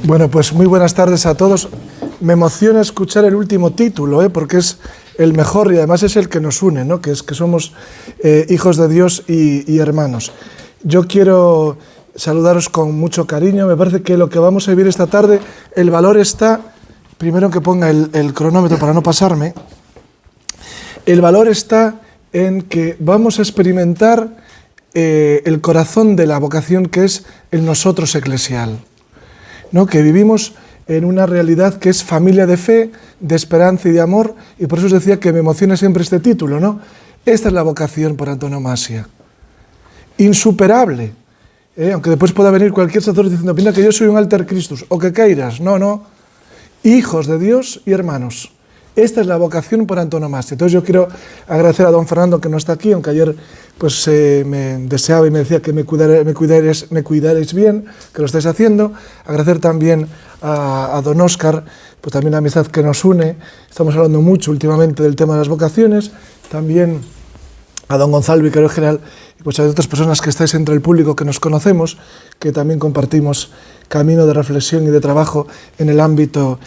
Bueno, pues muy buenas tardes a todos. Me emociona escuchar el último título, porque es el mejor y además es el que nos une, ¿no? Que es que somos hijos de Dios y hermanos. Yo quiero saludaros con mucho cariño. Me parece que lo que vamos a vivir esta tarde, el valor está, primero que ponga el cronómetro para no pasarme, el valor está en que vamos a experimentar el corazón de la vocación, que es el nosotros eclesial, ¿no? Que vivimos en una realidad que es familia de fe, de esperanza y de amor, y por eso os decía que me emociona siempre este título, ¿no? Esta es la vocación por antonomasia, insuperable, aunque después pueda venir cualquier sacerdote diciendo, mira que yo soy un alter Christus, o que queiras, no, hijos de Dios y hermanos. Esta es la vocación por antonomasia. Entonces yo quiero agradecer a don Fernando, que no está aquí, aunque ayer pues, me deseaba y me decía que me cuidaréis bien, que lo estáis haciendo. Agradecer también a don Óscar, pues también la amistad que nos une. Estamos hablando mucho últimamente del tema de las vocaciones. También a don Gonzalo, vicario general, y pues a otras personas que estáis entre el público que nos conocemos, que también compartimos camino de reflexión y de trabajo en el ámbito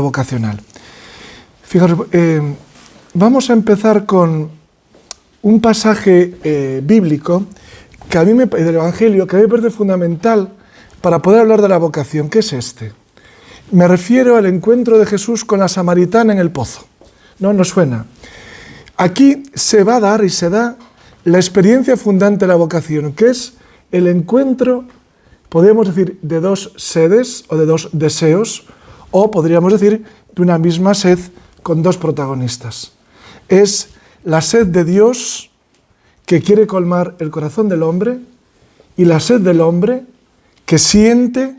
vocacional. Fijaros, vamos a empezar con un pasaje bíblico que a mí del Evangelio que a mí me parece fundamental para poder hablar de la vocación, que es este. Me refiero al encuentro de Jesús con la samaritana en el pozo. ¿No? ¿Nos suena? Aquí se va a dar y se da la experiencia fundante de la vocación, que es el encuentro, podríamos decir, de dos sedes o de dos deseos, o podríamos decir de una misma sed con dos protagonistas. Es la sed de Dios que quiere colmar el corazón del hombre y la sed del hombre que siente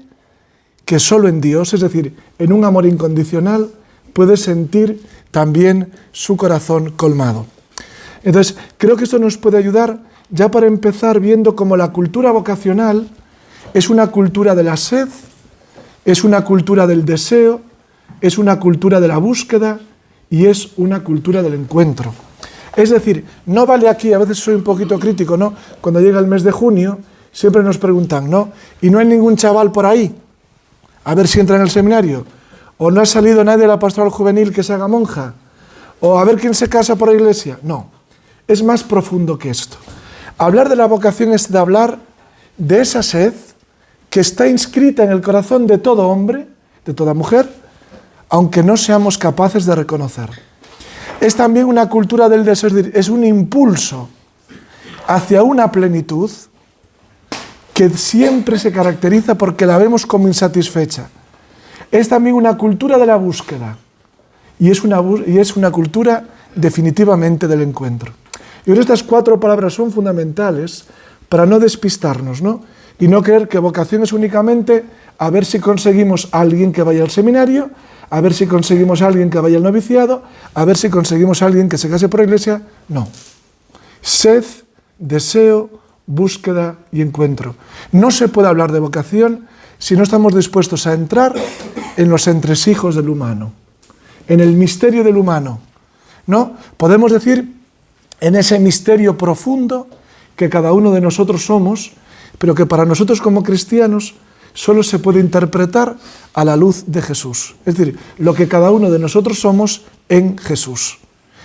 que solo en Dios, es decir, en un amor incondicional, puede sentir también su corazón colmado. Entonces, creo que esto nos puede ayudar ya para empezar viendo cómo la cultura vocacional es una cultura de la sed, es una cultura del deseo, es una cultura de la búsqueda y es una cultura del encuentro. Es decir, no vale aquí, a veces soy un poquito crítico, ¿no? Cuando llega el mes de junio, siempre nos preguntan, ¿no? ¿Y no hay ningún chaval por ahí? A ver si entra en el seminario. ¿O no ha salido nadie de la pastoral juvenil que se haga monja? ¿O a ver quién se casa por la iglesia? No, es más profundo que esto. Hablar de la vocación es de hablar de esa sed que está inscrita en el corazón de todo hombre, de toda mujer, aunque no seamos capaces de reconocer. Es también una cultura del deseo, es un impulso hacia una plenitud que siempre se caracteriza porque la vemos como insatisfecha. Es también una cultura de la búsqueda y es una cultura definitivamente del encuentro. Y ahora estas cuatro palabras son fundamentales para no despistarnos, ¿no? Y no creer que vocación es únicamente a ver si conseguimos a alguien que vaya al seminario, a ver si conseguimos a alguien que vaya al noviciado, a ver si conseguimos a alguien que se case por la iglesia. No. Sed, deseo, búsqueda y encuentro. No se puede hablar de vocación si no estamos dispuestos a entrar en los entresijos del humano, en el misterio del humano, ¿no? Podemos decir en ese misterio profundo que cada uno de nosotros somos, pero que para nosotros como cristianos solo se puede interpretar a la luz de Jesús. Es decir, lo que cada uno de nosotros somos en Jesús.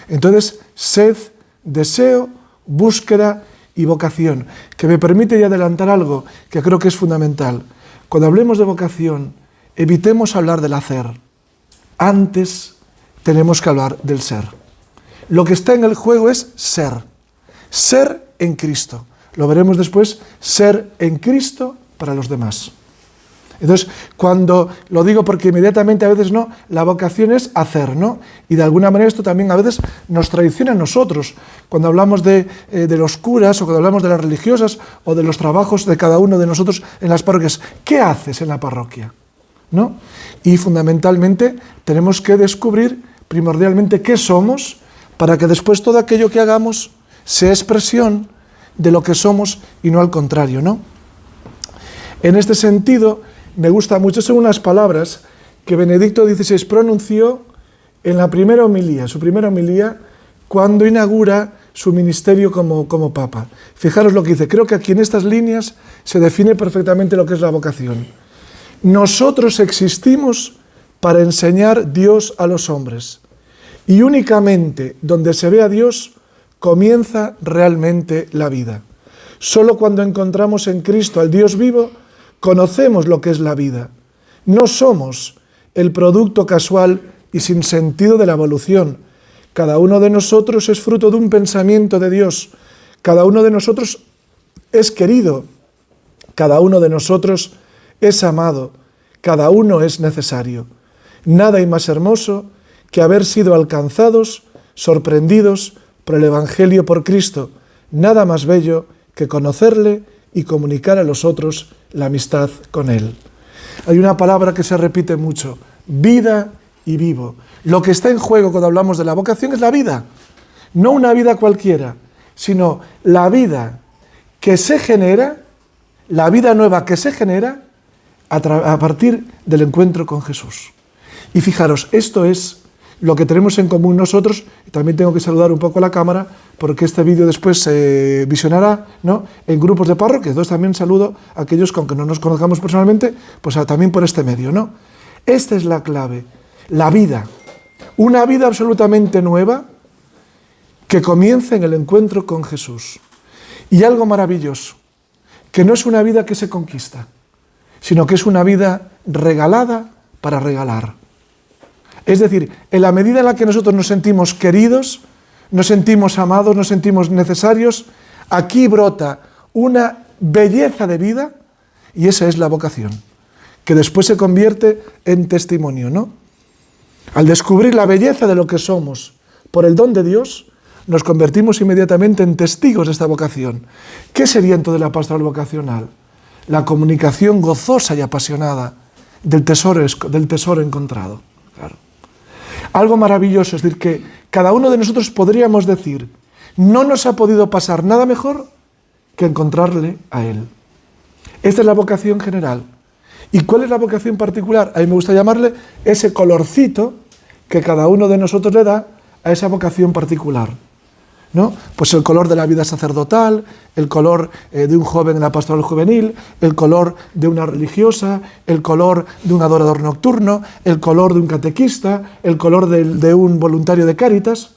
Entonces, sed, deseo, búsqueda y vocación, que me permite ya adelantar algo que creo que es fundamental. Cuando hablemos de vocación, evitemos hablar del hacer. Antes tenemos que hablar del ser. Lo que está en el juego es ser. Ser en Cristo. Lo veremos después, ser en Cristo para los demás. Entonces, cuando lo digo porque inmediatamente a veces no, la vocación es hacer, ¿no? Y de alguna manera esto también a veces nos traiciona a nosotros. Cuando hablamos de los curas o cuando hablamos de las religiosas o de los trabajos de cada uno de nosotros en las parroquias, ¿qué haces en la parroquia? ¿No? Y fundamentalmente tenemos que descubrir primordialmente qué somos para que después todo aquello que hagamos sea expresión de lo que somos y no al contrario, ¿no? En este sentido, me gusta mucho, son unas palabras que Benedicto XVI pronunció en la primera homilía, su primera homilía, cuando inaugura su ministerio como Papa. Fijaros lo que dice, creo que aquí en estas líneas se define perfectamente lo que es la vocación. Nosotros existimos para enseñar Dios a los hombres. Y únicamente donde se ve a Dios comienza realmente la vida. Solo cuando encontramos en Cristo al Dios vivo, conocemos lo que es la vida. No somos el producto casual y sin sentido de la evolución. Cada uno de nosotros es fruto de un pensamiento de Dios. Cada uno de nosotros es querido. Cada uno de nosotros es amado. Cada uno es necesario. Nada hay más hermoso que haber sido alcanzados, sorprendidos por el Evangelio por Cristo. Nada más bello que conocerle y comunicar a los otros la amistad con Él. Hay una palabra que se repite mucho: vida y vivo. Lo que está en juego cuando hablamos de la vocación es la vida. No una vida cualquiera, sino la vida que se genera, la vida nueva que se genera a partir del encuentro con Jesús. Y fijaros, esto es lo que tenemos en común nosotros. Y también tengo que saludar un poco a la cámara, porque este vídeo después se visionará, ¿no?, en grupos de parroquias. Entonces también saludo a aquellos que, aunque no nos conozcamos personalmente, pues también por este medio, ¿no? Esta es la clave, la vida. Una vida absolutamente nueva que comienza en el encuentro con Jesús. Y algo maravilloso, que no es una vida que se conquista, sino que es una vida regalada para regalar. Es decir, en la medida en la que nosotros nos sentimos queridos, nos sentimos amados, nos sentimos necesarios, aquí brota una belleza de vida, y esa es la vocación, que después se convierte en testimonio, ¿no? Al descubrir la belleza de lo que somos por el don de Dios, nos convertimos inmediatamente en testigos de esta vocación. ¿Qué sería entonces la pastoral vocacional? La comunicación gozosa y apasionada del tesoro encontrado. Claro. Algo maravilloso, es decir, que cada uno de nosotros podríamos decir: no nos ha podido pasar nada mejor que encontrarle a Él. Esta es la vocación general. ¿Y cuál es la vocación particular? A mí me gusta llamarle ese colorcito que cada uno de nosotros le da a esa vocación particular, ¿no? Pues el color de la vida sacerdotal, el color de un joven en la pastoral juvenil, el color de una religiosa, el color de un adorador nocturno, el color de un catequista, el color de un voluntario de Cáritas.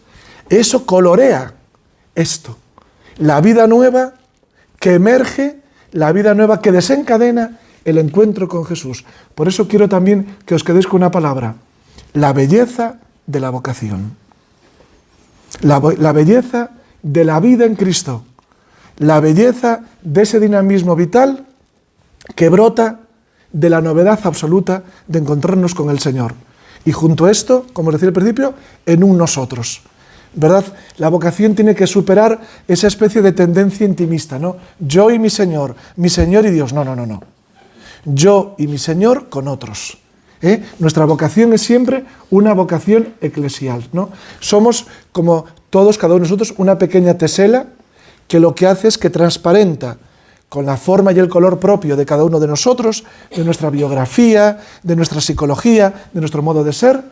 Eso colorea esto. La vida nueva que emerge, la vida nueva que desencadena el encuentro con Jesús. Por eso quiero también que os quedéis con una palabra: la belleza de la vocación. La belleza de la vida en Cristo, la belleza de ese dinamismo vital que brota de la novedad absoluta de encontrarnos con el Señor. Y junto a esto, como os decía al principio, en un nosotros, ¿verdad? La vocación tiene que superar esa especie de tendencia intimista, ¿no? Yo y mi Señor y Dios. No. Yo y mi Señor con otros. Nuestra vocación es siempre una vocación eclesial, ¿no? Somos, como todos, cada uno de nosotros, una pequeña tesela que lo que hace es que transparenta con la forma y el color propio de cada uno de nosotros, de nuestra biografía, de nuestra psicología, de nuestro modo de ser,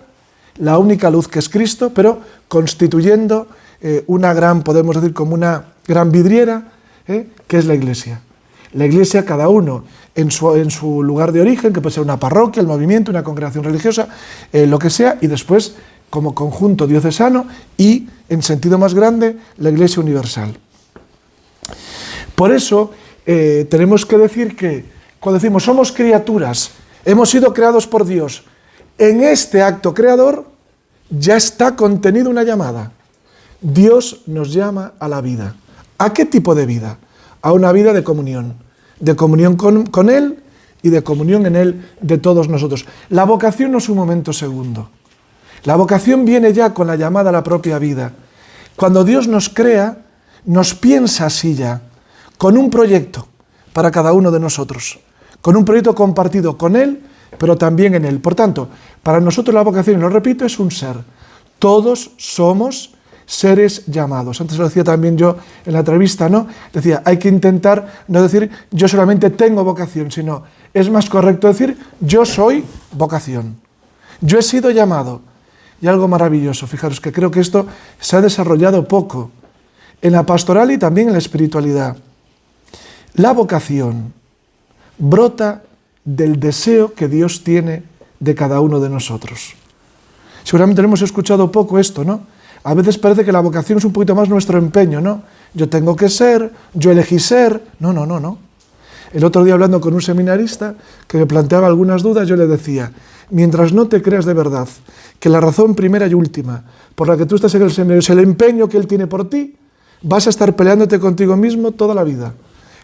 la única luz que es Cristo, pero constituyendo una gran, podemos decir, como una gran vidriera, que es la Iglesia. La Iglesia, cada uno en su lugar de origen, que puede ser una parroquia, el movimiento, una congregación religiosa, lo que sea, y después como conjunto diocesano y, en sentido más grande, la Iglesia universal. Por eso tenemos que decir que cuando decimos somos criaturas, hemos sido creados por Dios, en este acto creador ya está contenido una llamada. Dios nos llama a la vida. ¿A qué tipo de vida? A una vida de comunión con Él y de comunión en Él de todos nosotros. La vocación no es un momento segundo. La vocación viene ya con la llamada a la propia vida. Cuando Dios nos crea, nos piensa así ya, con un proyecto para cada uno de nosotros, con un proyecto compartido con Él, pero también en Él. Por tanto, para nosotros la vocación, y lo repito, es un ser. Todos somos seres llamados. Antes lo decía también yo en la entrevista, ¿no? Decía, hay que intentar no decir yo solamente tengo vocación, sino es más correcto decir yo soy vocación. Yo he sido llamado. Y algo maravilloso, fijaros que creo que esto se ha desarrollado poco en la pastoral y también en la espiritualidad. La vocación brota del deseo que Dios tiene de cada uno de nosotros. Seguramente lo hemos escuchado poco esto, ¿no? A veces parece que la vocación es un poquito más nuestro empeño, ¿no? Yo tengo que ser, yo elegí ser. No. El otro día, hablando con un seminarista que me planteaba algunas dudas, yo le decía, mientras no te creas de verdad que la razón primera y última por la que tú estás en el seminario es el empeño que Él tiene por ti, vas a estar peleándote contigo mismo toda la vida.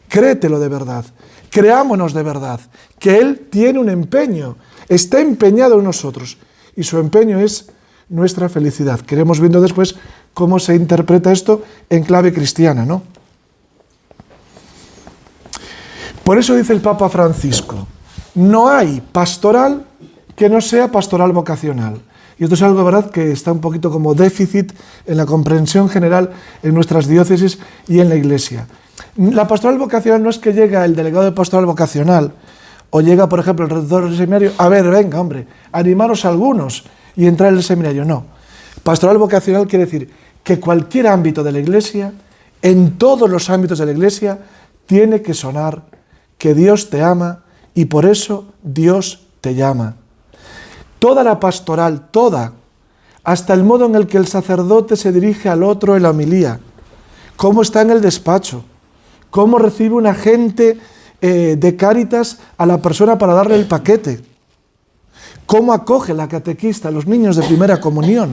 Créetelo de verdad, creámonos de verdad, que Él tiene un empeño, está empeñado en nosotros, y su empeño es nuestra felicidad. Queremos viendo después cómo se interpreta esto en clave cristiana, ¿no? Por eso dice el Papa Francisco, no hay pastoral que no sea pastoral vocacional. Y esto es algo, ¿verdad?, que está un poquito como déficit en la comprensión general en nuestras diócesis y en la Iglesia. La pastoral vocacional no es que llega el delegado de pastoral vocacional o llega, por ejemplo, el rector del seminario, a ver, venga, hombre, animaros algunos y entrar en el seminario. No. Pastoral vocacional quiere decir que cualquier ámbito de la Iglesia, en todos los ámbitos de la Iglesia, tiene que sonar que Dios te ama y por eso Dios te llama. Toda la pastoral, toda, hasta el modo en el que el sacerdote se dirige al otro en la homilía, cómo está en el despacho, cómo recibe un agente de Cáritas a la persona para darle el paquete, cómo acoge la catequista a los niños de primera comunión,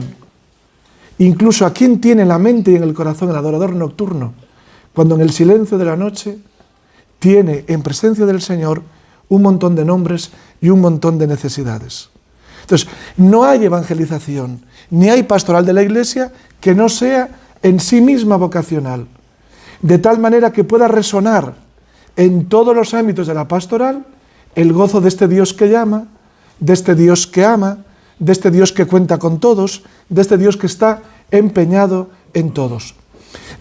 incluso a quién tiene en la mente y en el corazón el adorador nocturno, cuando en el silencio de la noche tiene en presencia del Señor un montón de nombres y un montón de necesidades. Entonces, no hay evangelización, ni hay pastoral de la Iglesia que no sea en sí misma vocacional, de tal manera que pueda resonar en todos los ámbitos de la pastoral el gozo de este Dios que llama, de este Dios que ama, de este Dios que cuenta con todos, de este Dios que está empeñado en todos.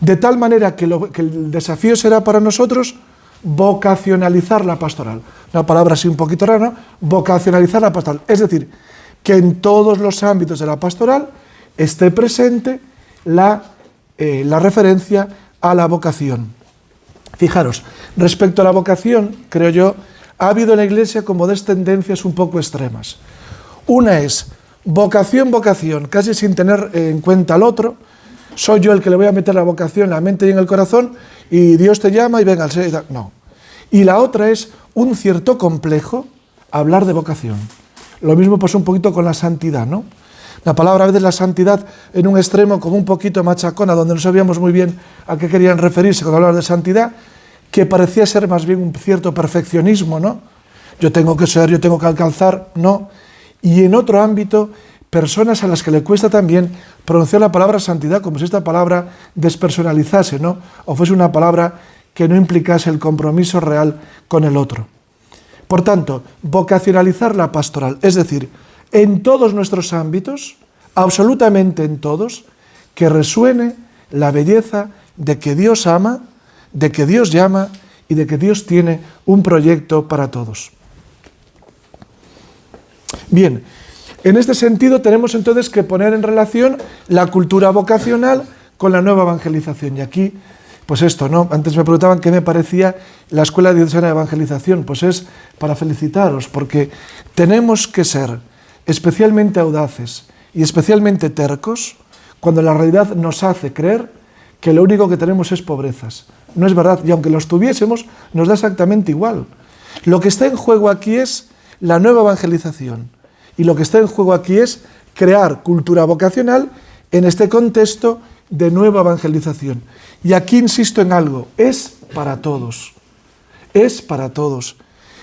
De tal manera que el desafío será para nosotros vocacionalizar la pastoral. Una palabra así un poquito rara, ¿no? Vocacionalizar la pastoral. Es decir, que en todos los ámbitos de la pastoral esté presente la referencia a la vocación. Fijaros, respecto a la vocación, creo yo, ha habido en la Iglesia como dos tendencias un poco extremas. Una es vocación, casi sin tener en cuenta al otro. Soy yo el que le voy a meter la vocación en la mente y en el corazón y Dios te llama y venga al ser. No. Y la otra es un cierto complejo hablar de vocación. Lo mismo pasó un poquito con la santidad, ¿no? La palabra a veces la santidad en un extremo como un poquito machacona, donde no sabíamos muy bien a qué querían referirse cuando hablaban de santidad, que parecía ser más bien un cierto perfeccionismo, ¿no? Yo tengo que ser, yo tengo que alcanzar, no. Y en otro ámbito, personas a las que le cuesta también pronunciar la palabra santidad, como si esta palabra despersonalizase, ¿no? O fuese una palabra que no implicase el compromiso real con el otro. Por tanto, vocacionalizar la pastoral, es decir, en todos nuestros ámbitos, absolutamente en todos, que resuene la belleza de que Dios ama, de que Dios llama y de que Dios tiene un proyecto para todos. Bien, en este sentido tenemos entonces que poner en relación la cultura vocacional con la nueva evangelización. Y aquí, pues esto, ¿no? Antes me preguntaban qué me parecía la Escuela Diocesana de Evangelización. Pues es para felicitaros, porque tenemos que ser especialmente audaces y especialmente tercos cuando la realidad nos hace creer que lo único que tenemos es pobrezas. No es verdad, y aunque los tuviésemos, nos da exactamente igual. Lo que está en juego aquí es la nueva evangelización, y lo que está en juego aquí es crear cultura vocacional en este contexto de nueva evangelización. Y aquí insisto en algo, es para todos, es para todos.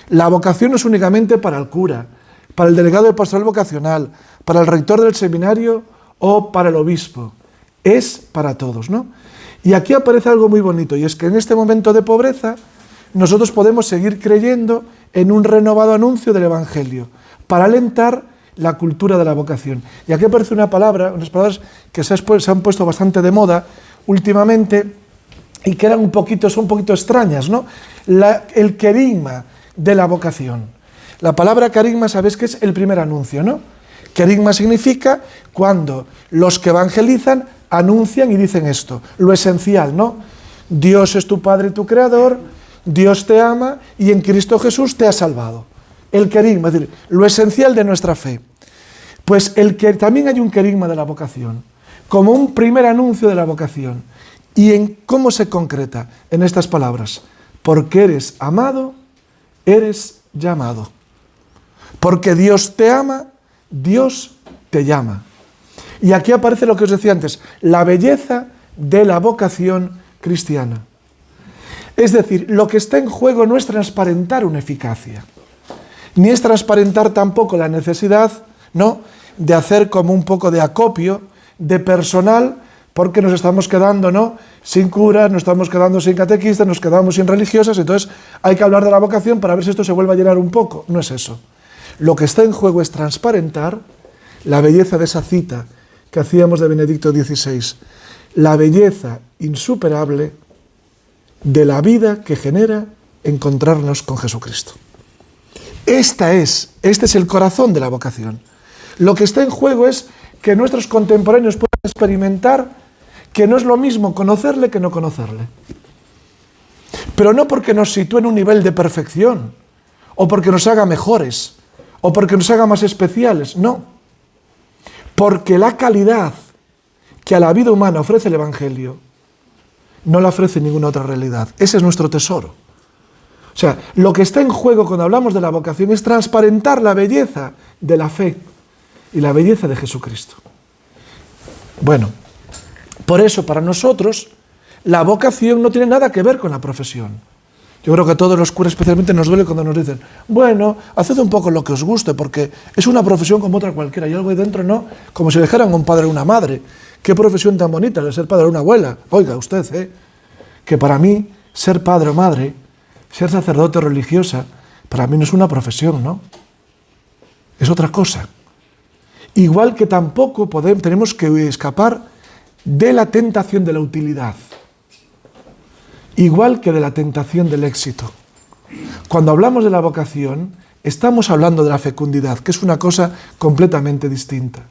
La vocación no es únicamente para el cura, para el delegado de pastoral vocacional, para el rector del seminario o para el obispo. Es para todos, ¿no? Y aquí aparece algo muy bonito, y es que en este momento de pobreza nosotros podemos seguir creyendo en un renovado anuncio del Evangelio para alentar la cultura de la vocación. Y aquí aparece una palabra, unas palabras que se han puesto bastante de moda últimamente y que son un poquito extrañas, ¿no? El querigma de la vocación. La palabra querigma, sabéis que es el primer anuncio, ¿no? Querigma significa cuando los que evangelizan anuncian y dicen esto, lo esencial, ¿no? Dios es tu Padre y tu Creador, Dios te ama y en Cristo Jesús te ha salvado. el querigma, es decir, lo esencial de nuestra fe. Pues también hay un querigma de la vocación, como un primer anuncio de la vocación. ¿Y en cómo se concreta? En estas palabras: porque eres amado, eres llamado. Porque Dios te ama, Dios te llama. Y aquí aparece lo que os decía antes, la belleza de la vocación cristiana. Es decir, lo que está en juego no es transparentar una eficacia, ni es transparentar tampoco la necesidad, ¿no?, de hacer como un poco de acopio de personal, porque nos estamos quedando, ¿no?, sin curas, nos estamos quedando sin catequistas, nos quedamos sin religiosas, entonces hay que hablar de la vocación para ver si esto se vuelve a llenar un poco. No es eso. Lo que está en juego es transparentar la belleza de esa cita que hacíamos de Benedicto XVI, la belleza insuperable de la vida que genera encontrarnos con Jesucristo. Este es el corazón de la vocación. Lo que está en juego es que nuestros contemporáneos puedan experimentar que no es lo mismo conocerle que no conocerle. Pero no porque nos sitúe en un nivel de perfección, o porque nos haga mejores, o porque nos haga más especiales, no. Porque la calidad que a la vida humana ofrece el Evangelio no la ofrece ninguna otra realidad. Ese es nuestro tesoro. O sea, lo que está en juego cuando hablamos de la vocación es transparentar la belleza de la fe y la belleza de Jesucristo. Bueno, por eso para nosotros la vocación no tiene nada que ver con la profesión. Yo creo que a todos los curas especialmente nos duele cuando nos dicen: bueno, haced un poco lo que os guste, porque es una profesión como otra cualquiera, y algo ahí dentro, ¿no? Como si dijeran un padre o una madre. Qué profesión tan bonita de ser padre o una abuela. Oiga usted, que para mí ser padre o madre, ser sacerdote o religiosa, para mí no es una profesión, ¿no? Es otra cosa. Igual que tampoco tenemos que escapar de la tentación de la utilidad. Igual que de la tentación del éxito. Cuando hablamos de la vocación, estamos hablando de la fecundidad, que es una cosa completamente distinta.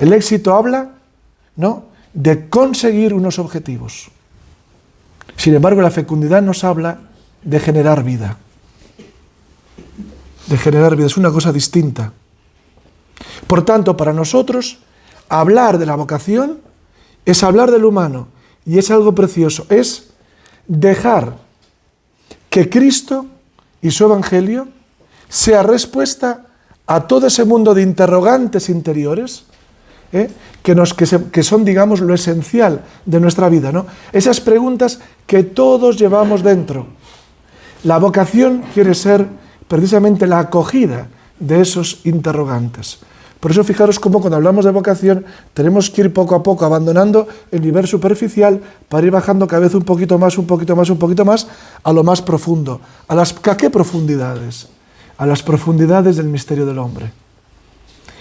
El éxito habla, ¿no?, de conseguir unos objetivos. Sin embargo, la fecundidad nos habla de generar vida. De generar vida, es una cosa distinta. Por tanto, para nosotros, hablar de la vocación es hablar del humano, y es algo precioso, es dejar que Cristo y su Evangelio sea respuesta a todo ese mundo de interrogantes interiores, que son, digamos, lo esencial de nuestra vida, ¿no? Esas preguntas que todos llevamos dentro. La vocación quiere ser precisamente la acogida de esos interrogantes. Por eso fijaros cómo cuando hablamos de vocación tenemos que ir poco a poco abandonando el nivel superficial para ir bajando cada vez un poquito más a lo más profundo. ¿A qué profundidades? A las profundidades del misterio del hombre.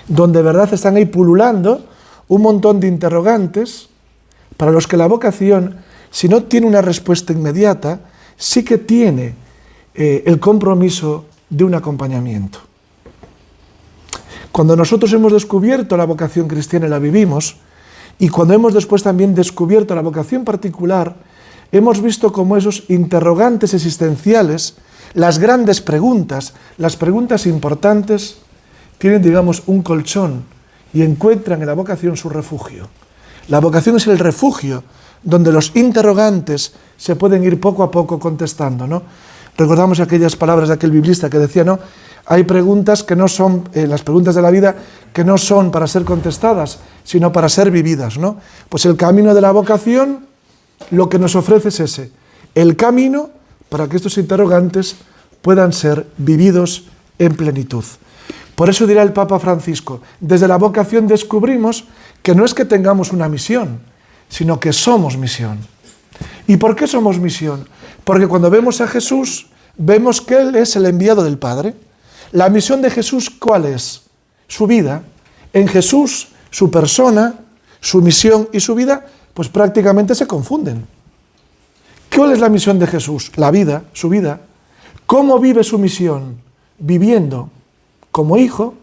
Donde de verdad están ahí pululando un montón de interrogantes para los que la vocación, si no tiene una respuesta inmediata, sí que tiene el compromiso de un acompañamiento. Cuando nosotros hemos descubierto la vocación cristiana y la vivimos, y cuando hemos después también descubierto la vocación particular, hemos visto cómo esos interrogantes existenciales, las grandes preguntas, las preguntas importantes, tienen, digamos, un colchón y encuentran en la vocación su refugio. La vocación es el refugio donde los interrogantes se pueden ir poco a poco contestando, ¿no? Recordamos aquellas palabras de aquel biblista que decía, ¿no?, hay preguntas que no son, las preguntas de la vida, que no son para ser contestadas, sino para ser vividas, ¿no? Pues el camino de la vocación, lo que nos ofrece es ese, el camino para que estos interrogantes puedan ser vividos en plenitud. Por eso dirá el Papa Francisco, desde la vocación descubrimos que no es que tengamos una misión, sino que somos misión. ¿Y por qué somos misión? Porque cuando vemos a Jesús, vemos que Él es el enviado del Padre. La misión de Jesús, ¿cuál es? Su vida. En Jesús, su persona, su misión y su vida, pues prácticamente se confunden. ¿Cuál es la misión de Jesús? La vida, su vida. ¿Cómo vive su misión? Viviendo como hijo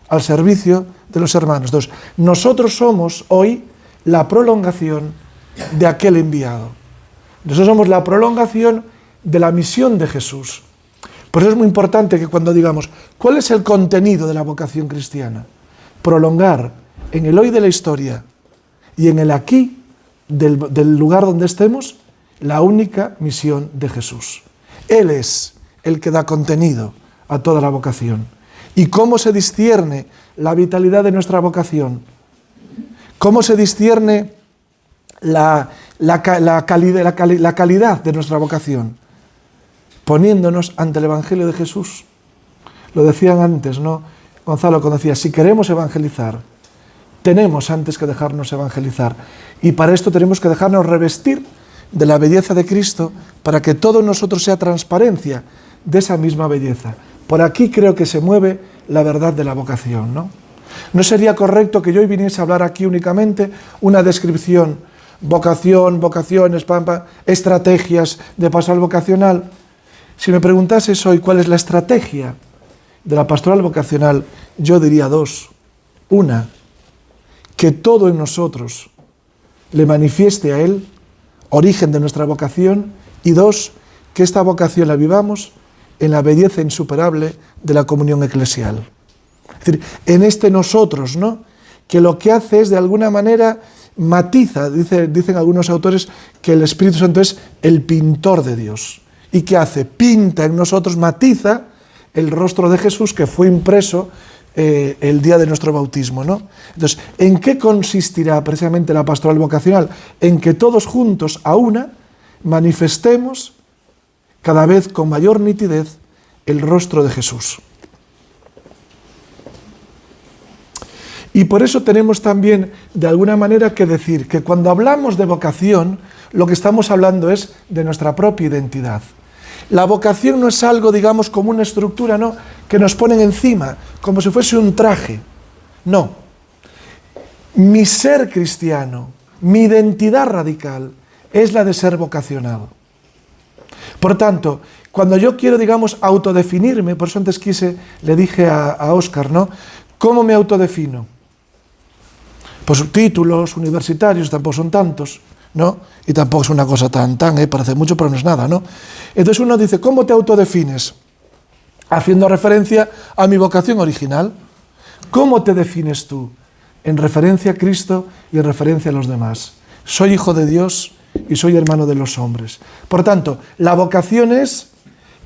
al servicio de los hermanos. Entonces, nosotros somos hoy la prolongación de aquel enviado. Nosotros somos la prolongación de la misión de Jesús. Por eso es muy importante que cuando digamos, ¿cuál es el contenido de la vocación cristiana? Prolongar en el hoy de la historia y en el aquí del lugar donde estemos la única misión de Jesús. Él es el que da contenido a toda la vocación. ¿Y cómo se discierne la vitalidad de nuestra vocación? ¿Cómo se discierne la calidad de nuestra vocación? Poniéndonos ante el Evangelio de Jesús. Lo decían antes, ¿no? Gonzalo, cuando decía, si queremos evangelizar, tenemos antes que dejarnos evangelizar. Y para esto tenemos que dejarnos revestir de la belleza de Cristo para que todo en nosotros sea transparencia de esa misma belleza. Por aquí creo que se mueve la verdad de la vocación, ¿no? No sería correcto que yo hoy viniese a hablar aquí únicamente una descripción, vocaciones, estrategias de pastoral vocacional. Si me preguntases hoy cuál es la estrategia de la pastoral vocacional, yo diría dos. Una, que todo en nosotros le manifieste a Él, origen de nuestra vocación, y dos, que esta vocación la vivamos en la belleza insuperable de la comunión eclesial. Es decir, en este nosotros, ¿no? Que lo que hace es, de alguna manera, matiza, dicen algunos autores, que el Espíritu Santo es el pintor de Dios. ¿Y qué hace? Pinta en nosotros, matiza el rostro de Jesús que fue impreso el día de nuestro bautismo, ¿no? Entonces, ¿en qué consistirá precisamente la pastoral vocacional? En que todos juntos, a una, manifestemos cada vez con mayor nitidez el rostro de Jesús. Y por eso tenemos también, de alguna manera, que decir que cuando hablamos de vocación, lo que estamos hablando es de nuestra propia identidad. La vocación no es algo, digamos, como una estructura, ¿no?, que nos ponen encima, como si fuese un traje. No. Mi ser cristiano, mi identidad radical, es la de ser vocacionado. Por tanto, cuando yo quiero, digamos, autodefinirme, por eso antes le dije a Óscar, ¿no?, ¿cómo me autodefino? Pues títulos universitarios tampoco son tantos, ¿no? Y tampoco es una cosa tan, parece mucho, pero no es nada, ¿no? Entonces uno dice, ¿cómo te autodefines? Haciendo referencia a mi vocación original. ¿Cómo te defines tú? En referencia a Cristo y en referencia a los demás. Soy hijo de Dios y soy hermano de los hombres. Por tanto, la vocación es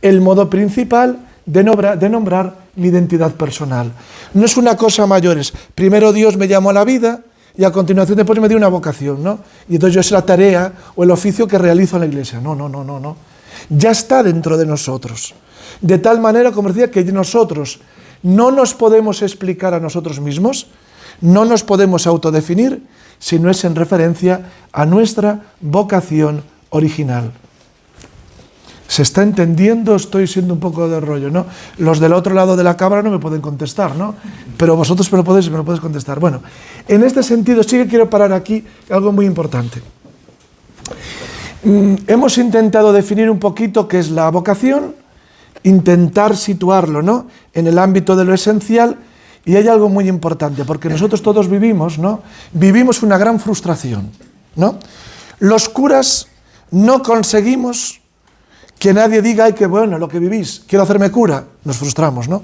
el modo principal de nombrar mi identidad personal. No es una cosa mayor, es primero Dios me llamó a la vida y a continuación después me dio una vocación, ¿no? Y entonces yo es la tarea o el oficio que realizo en la iglesia. No. Ya está dentro de nosotros. De tal manera, como decía, que nosotros no nos podemos explicar a nosotros mismos, no nos podemos autodefinir, si no es en referencia a nuestra vocación original. ¿Se está entendiendo? Estoy siendo un poco de rollo, ¿no? Los del otro lado de la cámara no me pueden contestar, ¿no? Pero vosotros me lo podéis contestar. Bueno, en este sentido sí que quiero parar aquí algo muy importante. Hemos intentado definir un poquito qué es la vocación, intentar situarlo, ¿no?, en el ámbito de lo esencial, y hay algo muy importante, porque nosotros todos vivimos, ¿no?, vivimos una gran frustración, ¿no? Los curas no conseguimos que nadie diga, ay, qué bueno lo que vivís, quiero hacerme cura, nos frustramos, ¿no?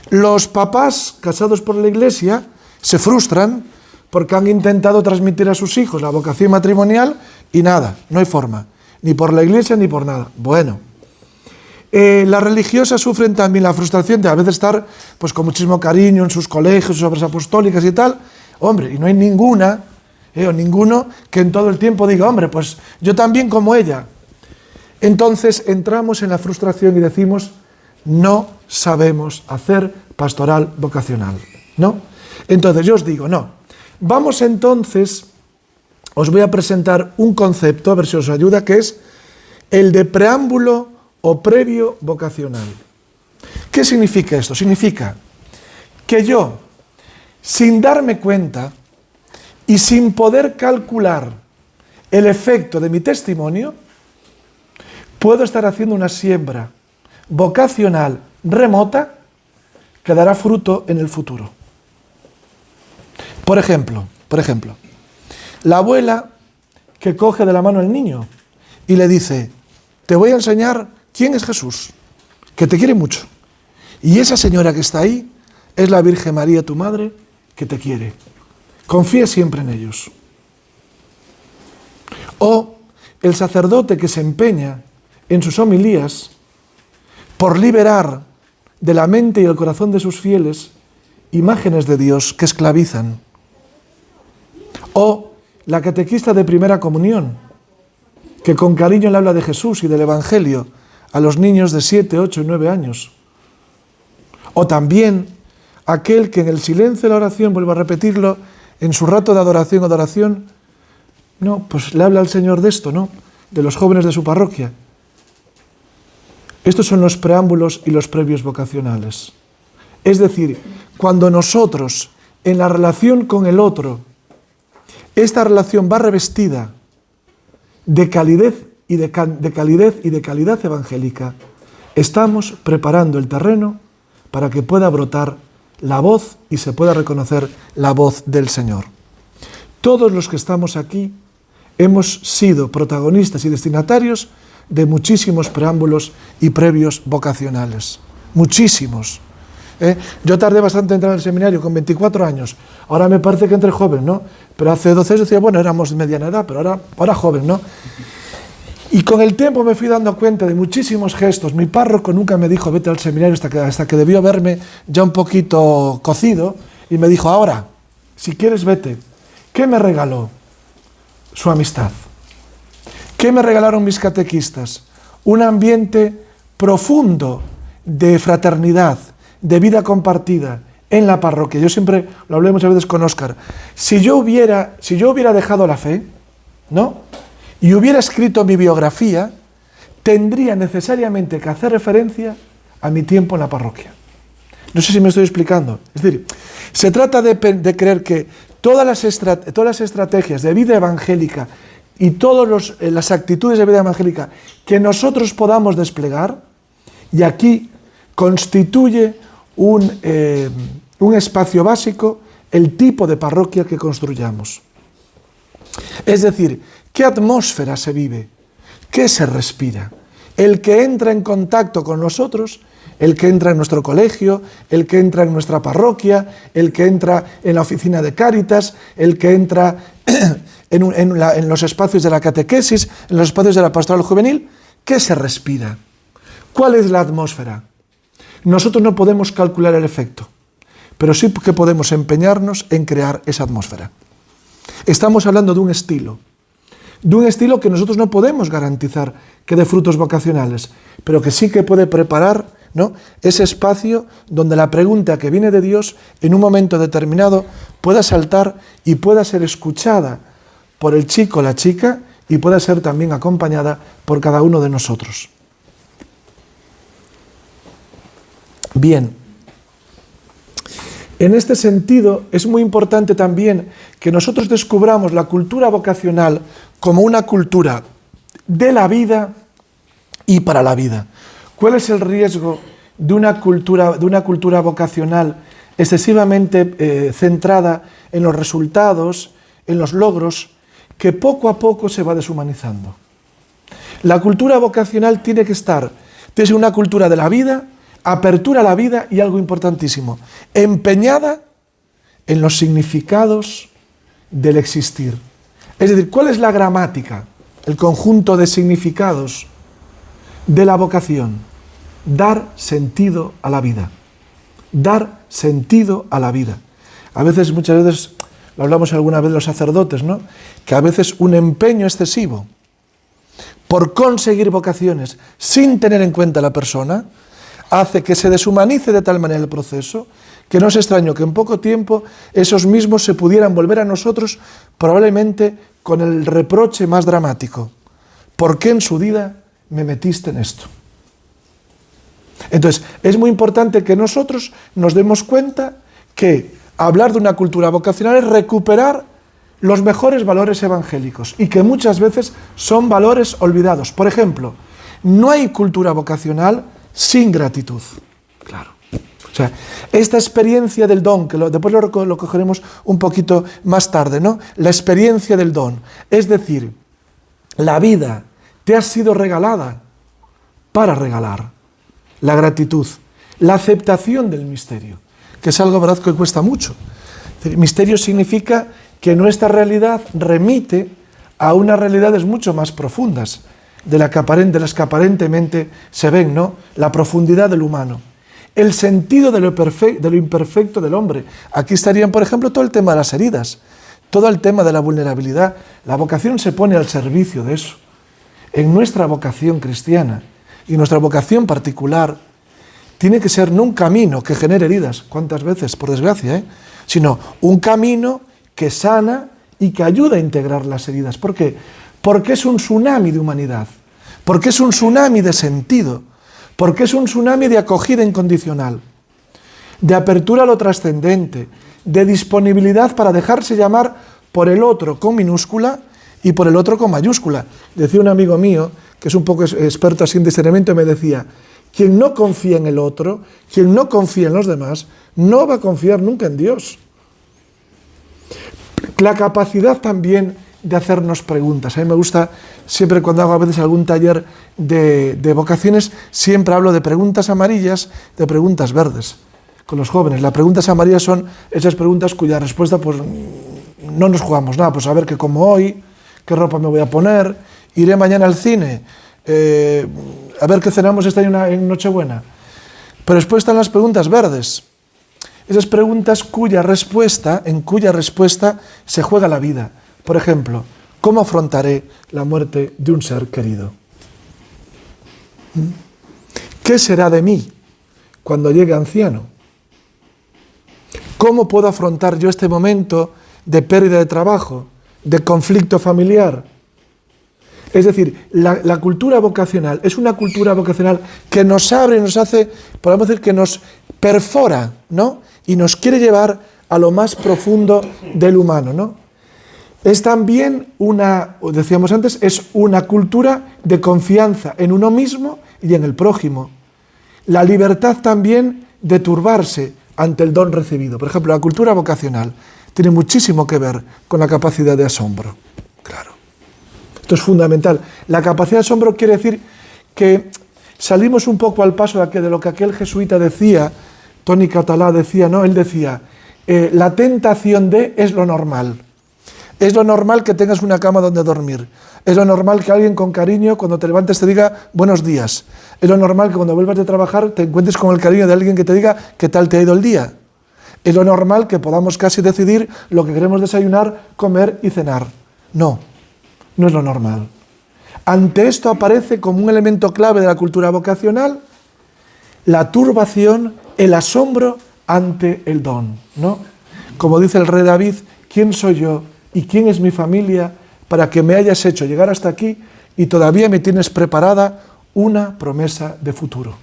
Los papás casados por la iglesia se frustran porque han intentado transmitir a sus hijos la vocación matrimonial y nada, no hay forma, ni por la iglesia ni por nada. Bueno, las religiosas sufren también la frustración de a veces estar pues con muchísimo cariño en sus colegios, sus obras apostólicas y tal. Hombre, y no hay ninguna, o ninguno que en todo el tiempo diga, hombre, pues yo también como ella. Entonces entramos en la frustración y decimos, no sabemos hacer pastoral vocacional, ¿no? Entonces yo os digo, no. Vamos entonces, os voy a presentar un concepto, a ver si os ayuda, que es el de preámbulo o previo vocacional. ¿Qué significa esto? Significa que yo, sin darme cuenta y sin poder calcular el efecto de mi testimonio, puedo estar haciendo una siembra vocacional remota que dará fruto en el futuro. Por ejemplo, la abuela que coge de la mano al niño y le dice, te voy a enseñar quién es Jesús. que te quiere mucho. Y esa señora que está ahí es la Virgen María, tu madre, que te quiere. Confía siempre en ellos. O el sacerdote que se empeña en sus homilías por liberar de la mente y el corazón de sus fieles imágenes de Dios que esclavizan. O la catequista de primera comunión, que con cariño le habla de Jesús y del Evangelio a los niños de 7, 8 y 9 años. O también aquel que en el silencio de la oración, vuelvo a repetirlo, en su rato de adoración, no, pues le habla al Señor de esto, ¿no? De los jóvenes de su parroquia. Estos son los preámbulos y los previos vocacionales. Es decir, cuando nosotros, en la relación con el otro, esta relación va revestida de calidez y de calidad evangélica, estamos preparando el terreno para que pueda brotar la voz y se pueda reconocer la voz del Señor. Todos los que estamos aquí hemos sido protagonistas y destinatarios de muchísimos preámbulos y previos vocacionales. Muchísimos. Yo tardé bastante en entrar al seminario, con 24 años. Ahora me parece que entré joven, ¿no? Pero hace 12 años decía, bueno, éramos de mediana edad, pero ahora joven, ¿no? Y con el tiempo me fui dando cuenta de muchísimos gestos. Mi párroco nunca me dijo, vete al seminario, hasta que debió verme ya un poquito cocido, y me dijo, ahora, si quieres, vete. ¿Qué me regaló? Su amistad. ¿Qué me regalaron mis catequistas? Un ambiente profundo de fraternidad, de vida compartida en la parroquia. Yo siempre lo hablé muchas veces con Óscar. Si yo hubiera dejado la fe, ¿no?, y hubiera escrito mi biografía, tendría necesariamente que hacer referencia a mi tiempo en la parroquia. No sé si me estoy explicando. Es decir, se trata de creer que todas las estrategias de vida evangélica y todas las actitudes de vida evangélica que nosotros podamos desplegar, y aquí constituye un espacio básico el tipo de parroquia que construyamos. Es decir, ¿qué atmósfera se vive? ¿Qué se respira? El que entra en contacto con nosotros, el que entra en nuestro colegio, el que entra en nuestra parroquia, el que entra en la oficina de Cáritas, el que entra en los espacios de la catequesis, en los espacios de la pastoral juvenil, ¿qué se respira? ¿Cuál es la atmósfera? Nosotros no podemos calcular el efecto, pero sí que podemos empeñarnos en crear esa atmósfera. Estamos hablando de un estilo que nosotros no podemos garantizar que dé frutos vocacionales, pero que sí que puede preparar, ¿no?, ese espacio donde la pregunta que viene de Dios en un momento determinado pueda saltar y pueda ser escuchada por el chico o la chica y pueda ser también acompañada por cada uno de nosotros. Bien. En este sentido, es muy importante también que nosotros descubramos la cultura vocacional como una cultura de la vida y para la vida. ¿Cuál es el riesgo de una cultura vocacional excesivamente centrada en los resultados, en los logros, que poco a poco se va deshumanizando? La cultura vocacional tiene que ser una cultura de la vida, apertura a la vida y algo importantísimo, empeñada en los significados del existir. Es decir, ¿cuál es la gramática, el conjunto de significados de la vocación? Dar sentido a la vida. Dar sentido a la vida. Muchas veces, lo hablamos alguna vez los sacerdotes, ¿no?, que a veces un empeño excesivo por conseguir vocaciones sin tener en cuenta a la persona hace que se deshumanice de tal manera el proceso que no es extraño que en poco tiempo esos mismos se pudieran volver a nosotros probablemente con el reproche más dramático. ¿Por qué en su vida me metiste en esto? Entonces, es muy importante que nosotros nos demos cuenta que hablar de una cultura vocacional es recuperar los mejores valores evangélicos y que muchas veces son valores olvidados. Por ejemplo, no hay cultura vocacional sin gratitud. Claro. O sea, esta experiencia del don, que después lo cogeremos un poquito más tarde, ¿no? La experiencia del don. Es decir, la vida te ha sido regalada para regalar. la gratitud, la aceptación del misterio, que es algo, verdad, que cuesta mucho. Misterio significa que nuestra realidad remite a unas realidades mucho más profundas, de las que aparentemente se ven, ¿no? La profundidad del humano, el sentido de lo imperfecto del hombre. Aquí estarían, por ejemplo, todo el tema de las heridas, todo el tema de la vulnerabilidad. La vocación se pone al servicio de eso. En nuestra vocación cristiana y nuestra vocación particular, tiene que ser no un camino que genere heridas, cuántas veces, por desgracia, sino un camino que sana y que ayuda a integrar las heridas. ¿Por qué? Porque es un tsunami de humanidad, porque es un tsunami de sentido, porque es un tsunami de acogida incondicional, de apertura a lo trascendente, de disponibilidad para dejarse llamar por el otro con minúscula y por el otro con mayúscula. Decía un amigo mío, que es un poco experto así en discernimiento, me decía: quien no confía en el otro, quien no confía en los demás, no va a confiar nunca en Dios. La capacidad también de hacernos preguntas. A mí me gusta, siempre cuando hago a veces algún taller de vocaciones, siempre hablo de preguntas amarillas, de preguntas verdes, con los jóvenes. Las preguntas amarillas son esas preguntas cuya respuesta, pues, no nos jugamos nada. Pues a ver qué como hoy, qué ropa me voy a poner, iré mañana al cine, a ver qué cenamos este año en Nochebuena. Pero después están las preguntas verdes. Esas preguntas en cuya respuesta se juega la vida. Por ejemplo, ¿cómo afrontaré la muerte de un ser querido? ¿Qué será de mí cuando llegue anciano? ¿Cómo puedo afrontar yo este momento de pérdida de trabajo, de conflicto familiar? Es decir, la cultura vocacional es una cultura vocacional que nos abre, nos hace, podemos decir, que nos perfora, ¿no? Y nos quiere llevar a lo más profundo del humano, ¿no? Es también decíamos antes, es una cultura de confianza en uno mismo y en el prójimo. La libertad también de turbarse ante el don recibido. Por ejemplo, la cultura vocacional tiene muchísimo que ver con la capacidad de asombro. Claro. Esto es fundamental. La capacidad de asombro quiere decir que salimos un poco al paso de lo que aquel jesuita decía, Toni Català decía, ¿no? Él decía, la tentación es lo normal. Es lo normal que tengas una cama donde dormir. Es lo normal que alguien con cariño, cuando te levantes, te diga buenos días. Es lo normal que cuando vuelvas de trabajar te encuentres con el cariño de alguien que te diga qué tal te ha ido el día. Es lo normal que podamos casi decidir lo que queremos desayunar, comer y cenar. No, no es lo normal. Ante esto aparece como un elemento clave de la cultura vocacional la turbación, el asombro ante el don, ¿no? Como dice el rey David, ¿quién soy yo y quién es mi familia para que me hayas hecho llegar hasta aquí y todavía me tienes preparada una promesa de futuro?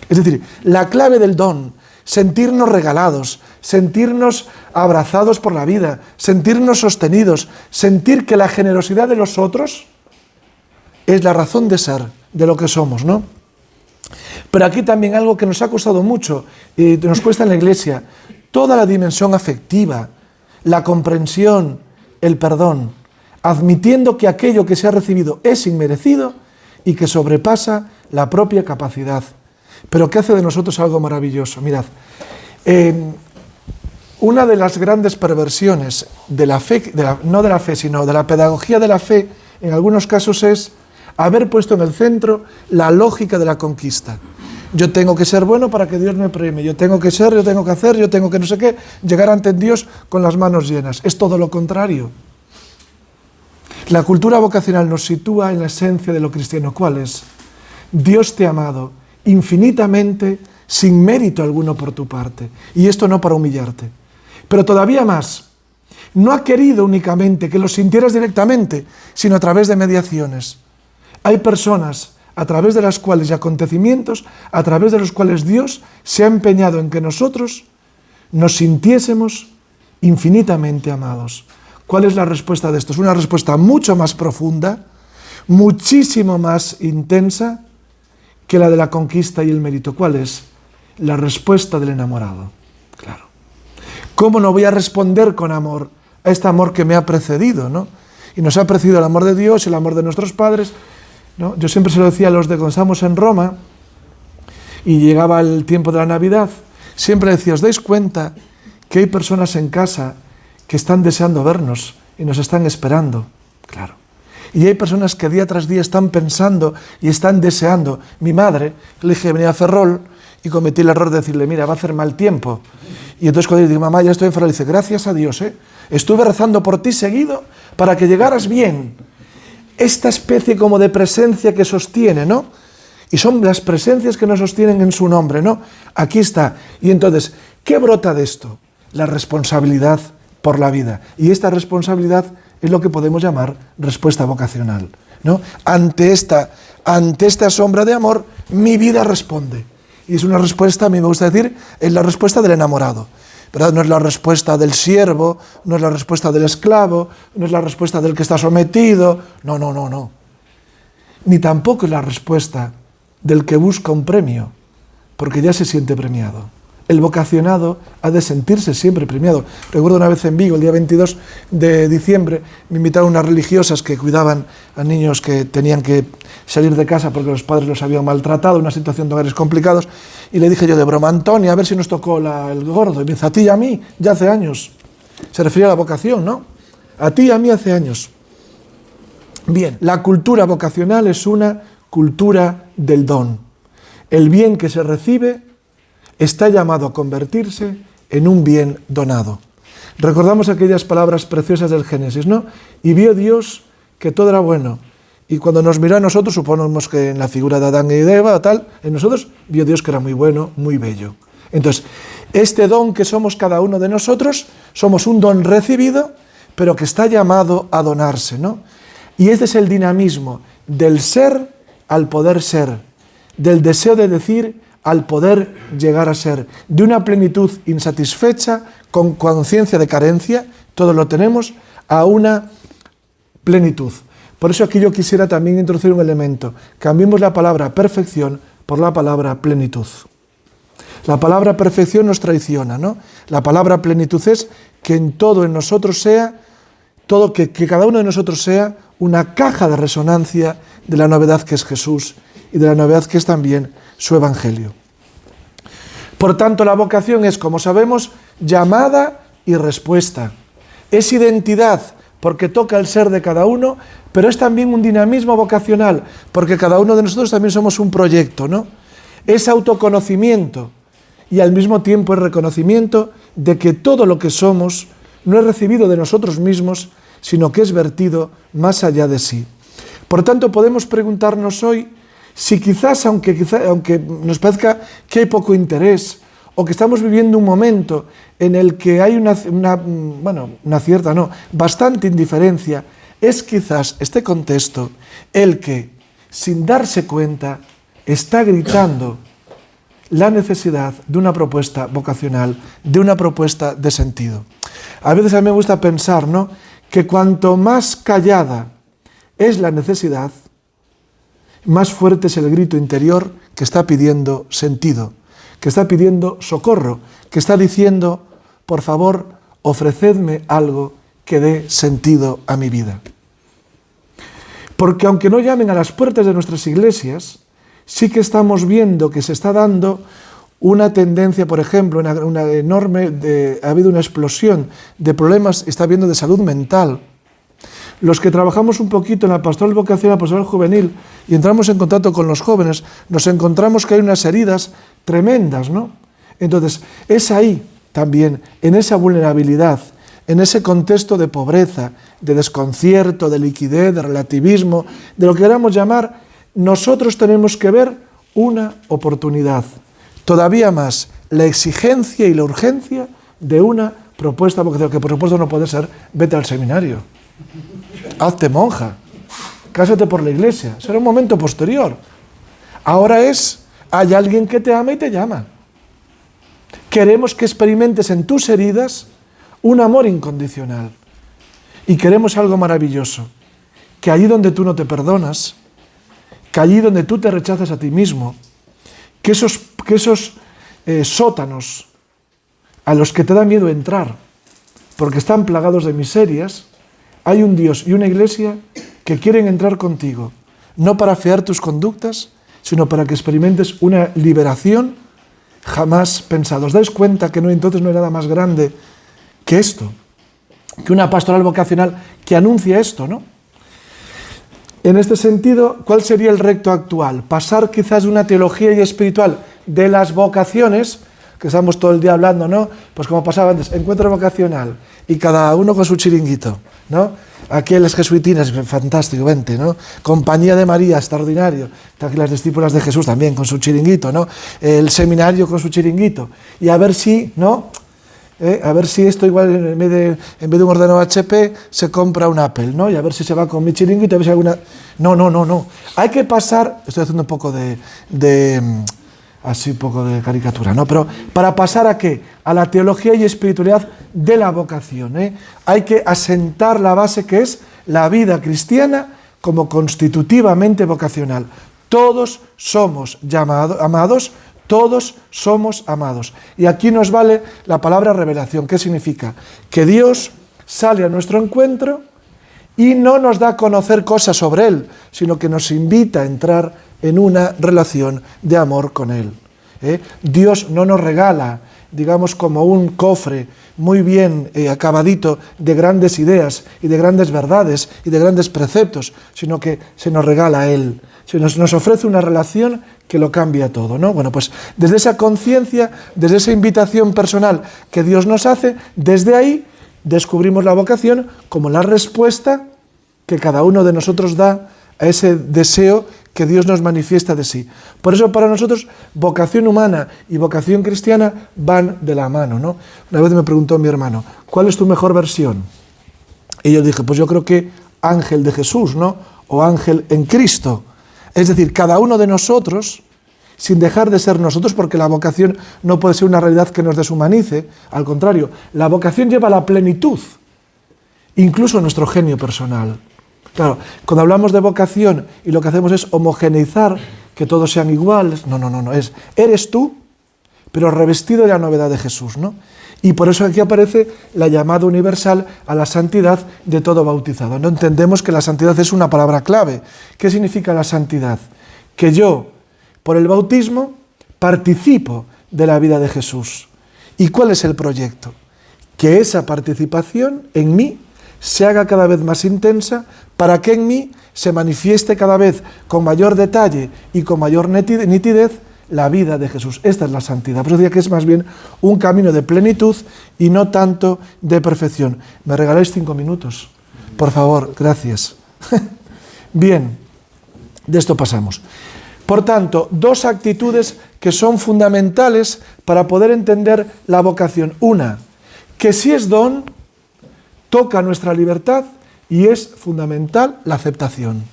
Es decir, la clave del don, sentirnos regalados, sentirnos abrazados por la vida, sentirnos sostenidos, sentir que la generosidad de los otros es la razón de ser de lo que somos, ¿no? Pero aquí también algo que nos ha costado mucho y nos cuesta en la Iglesia, toda la dimensión afectiva, la comprensión, el perdón, admitiendo que aquello que se ha recibido es inmerecido y que sobrepasa la propia capacidad, pero que hace de nosotros algo maravilloso. Mirad, una de las grandes perversiones de la fe, no de la fe, sino de la pedagogía de la fe, en algunos casos es haber puesto en el centro la lógica de la conquista. Yo tengo que ser bueno para que Dios me premie, yo tengo que hacer, yo tengo que no sé qué, llegar ante Dios con las manos llenas. Es todo lo contrario. La cultura vocacional nos sitúa en la esencia de lo cristiano. ¿Cuál es? Dios te ha amado infinitamente, sin mérito alguno por tu parte. Y esto no para humillarte. Pero todavía más, no ha querido únicamente que lo sintieras directamente, sino a través de mediaciones. Hay personas a través de las cuales y acontecimientos, a través de los cuales Dios se ha empeñado en que nosotros nos sintiésemos infinitamente amados. ¿Cuál es la respuesta de esto? Es una respuesta mucho más profunda, muchísimo más intensa que la de la conquista y el mérito. ¿Cuál es? La respuesta del enamorado. Claro. ¿Cómo no voy a responder con amor a este amor que me ha precedido, ¿no? Y nos ha precedido el amor de Dios, el amor de nuestros padres, ¿no? Yo siempre se lo decía a los de cuando estábamos en Roma, y llegaba el tiempo de la Navidad, siempre decía, ¿os dais cuenta que hay personas en casa que están deseando vernos y nos están esperando? Claro. Y hay personas que día tras día están pensando y están deseando. Mi madre, le dije, venía a Ferrol y cometí el error de decirle, mira, va a hacer mal tiempo. Y entonces cuando le digo, mamá, ya estoy en Ferrol, dice, gracias a Dios, estuve rezando por ti seguido para que llegaras bien. Esta especie como de presencia que sostiene, ¿no? Y son las presencias que nos sostienen en su nombre, ¿no? Aquí está. Y entonces, ¿qué brota de esto? La responsabilidad por la vida. Y esta responsabilidad es lo que podemos llamar respuesta vocacional, ¿no? Ante esta sombra de amor, mi vida responde. Y es una respuesta, a mí me gusta decir, es la respuesta del enamorado, ¿verdad? No es la respuesta del siervo, no es la respuesta del esclavo, no es la respuesta del que está sometido, no. Ni tampoco es la respuesta del que busca un premio, porque ya se siente premiado. El vocacionado ha de sentirse siempre premiado. Recuerdo una vez en Vigo, el día 22 de diciembre, me invitaron unas religiosas que cuidaban a niños que tenían que salir de casa porque los padres los habían maltratado, una situación de hogares complicados, y le dije yo de broma, Antonia, a ver si nos tocó el gordo. Y me dice, a ti y a mí, ya hace años. Se refería a la vocación, ¿no? A ti y a mí hace años. Bien, la cultura vocacional es una cultura del don. El bien que se recibe está llamado a convertirse en un bien donado. Recordamos aquellas palabras preciosas del Génesis, ¿no? Y vio Dios que todo era bueno. Y cuando nos miró a nosotros, suponemos que en la figura de Adán y de Eva, tal, en nosotros vio Dios que era muy bueno, muy bello. Entonces, este don que somos cada uno de nosotros, somos un don recibido, pero que está llamado a donarse, ¿no? Y este es el dinamismo del ser al poder ser, del deseo de decir al poder llegar a ser, de una plenitud insatisfecha, con conciencia de carencia, todo lo tenemos, a una plenitud. Por eso aquí yo quisiera también introducir un elemento. Cambiemos la palabra perfección por la palabra plenitud. La palabra perfección nos traiciona, ¿no? La palabra plenitud es que en todo en nosotros sea, que cada uno de nosotros sea una caja de resonancia de la novedad que es Jesús y de la novedad que es también su Evangelio. Por tanto, la vocación es, como sabemos, llamada y respuesta. Es identidad, porque toca el ser de cada uno, pero es también un dinamismo vocacional, porque cada uno de nosotros también somos un proyecto, ¿no? Es autoconocimiento y al mismo tiempo es reconocimiento de que todo lo que somos no es recibido de nosotros mismos, sino que es vertido más allá de sí. Por tanto, podemos preguntarnos hoy si quizás, aunque nos parezca que hay poco interés, o que estamos viviendo un momento en el que hay bastante indiferencia, es quizás este contexto el que, sin darse cuenta, está gritando la necesidad de una propuesta vocacional, de una propuesta de sentido. A veces a mí me gusta pensar, ¿no?, que cuanto más callada es la necesidad, más fuerte es el grito interior que está pidiendo sentido, que está pidiendo socorro, que está diciendo, por favor, ofrecedme algo que dé sentido a mi vida. Porque aunque no llamen a las puertas de nuestras iglesias, sí que estamos viendo que se está dando una tendencia, por ejemplo, ha habido una explosión de problemas, está habiendo de salud mental. Los que trabajamos un poquito en la pastoral vocacional, la pastoral juvenil, y entramos en contacto con los jóvenes, nos encontramos que hay unas heridas tremendas, ¿no? Entonces, es ahí también, en esa vulnerabilidad, en ese contexto de pobreza, de desconcierto, de liquidez, de relativismo, de lo que queramos llamar, nosotros tenemos que ver una oportunidad. Todavía más, la exigencia y la urgencia de una propuesta vocacional, que por supuesto no puede ser, vete al seminario, hazte monja, cásate por la iglesia, será un momento posterior. Ahora hay alguien que te ama y te llama. Queremos que experimentes en tus heridas un amor incondicional. Y queremos algo maravilloso, que allí donde tú no te perdonas, que allí donde tú te rechazas a ti mismo, que esos sótanos a los que te da miedo entrar, porque están plagados de miserias, hay un Dios y una iglesia que quieren entrar contigo, no para afear tus conductas, sino para que experimentes una liberación jamás pensada. ¿Os dais cuenta que entonces no hay nada más grande que esto? Que una pastoral vocacional que anuncia esto, ¿no? En este sentido, ¿cuál sería el reto actual? Pasar quizás de una teología y espiritual de las vocaciones, que estamos todo el día hablando, ¿no? Pues como pasaba antes, encuentro vocacional, y cada uno con su chiringuito, ¿no? Aquellas jesuitinas, fantástico, vente, ¿no? Compañía de María, extraordinario. Aquí las discípulas de Jesús también con su chiringuito, ¿no? El seminario con su chiringuito. Y a ver si, ¿no? A ver si esto igual en vez de un ordenador HP se compra un Apple, ¿no? Y a ver si se va con mi chiringuito y a ver si alguna... No. Hay que pasar... Estoy haciendo un poco así un poco de caricatura, ¿no? Pero ¿para pasar a qué? A la teología y espiritualidad de la vocación, ¿eh? Hay que asentar la base que es la vida cristiana como constitutivamente vocacional. Todos somos amados, todos somos amados. Y aquí nos vale la palabra revelación. ¿Qué significa? Que Dios sale a nuestro encuentro y no nos da a conocer cosas sobre Él, sino que nos invita a entrar en una relación de amor con Él. Dios no nos regala, digamos, como un cofre muy bien acabadito de grandes ideas y de grandes verdades y de grandes preceptos, sino que se nos regala a Él. Nos ofrece una relación que lo cambia todo, ¿no? Bueno, pues desde esa conciencia, desde esa invitación personal que Dios nos hace, desde ahí descubrimos la vocación como la respuesta que cada uno de nosotros da a ese deseo que Dios nos manifiesta de sí. Por eso para nosotros vocación humana y vocación cristiana van de la mano, ¿no? Una vez me preguntó mi hermano, ¿cuál es tu mejor versión? Y yo dije, pues yo creo que ángel de Jesús, ¿no? O ángel en Cristo. Es decir, cada uno de nosotros, sin dejar de ser nosotros, porque la vocación no puede ser una realidad que nos deshumanice, al contrario, la vocación lleva a la plenitud, incluso nuestro genio personal. Claro, cuando hablamos de vocación y lo que hacemos es homogeneizar, que todos sean iguales, no, eres tú, pero revestido de la novedad de Jesús, ¿no? Y por eso aquí aparece la llamada universal a la santidad de todo bautizado. No entendemos que la santidad es una palabra clave. ¿Qué significa la santidad? Que yo, por el bautismo, participo de la vida de Jesús. ¿Y cuál es el proyecto? Que esa participación en mí se haga cada vez más intensa para que en mí se manifieste cada vez con mayor detalle y con mayor nitidez la vida de Jesús. Esta es la santidad. Por eso decía que es más bien un camino de plenitud y no tanto de perfección. ¿Me regaláis 5 minutos? Por favor, gracias. Bien, de esto pasamos. Por tanto, 2 actitudes que son fundamentales para poder entender la vocación. Una, que si es don, toca nuestra libertad y es fundamental la aceptación.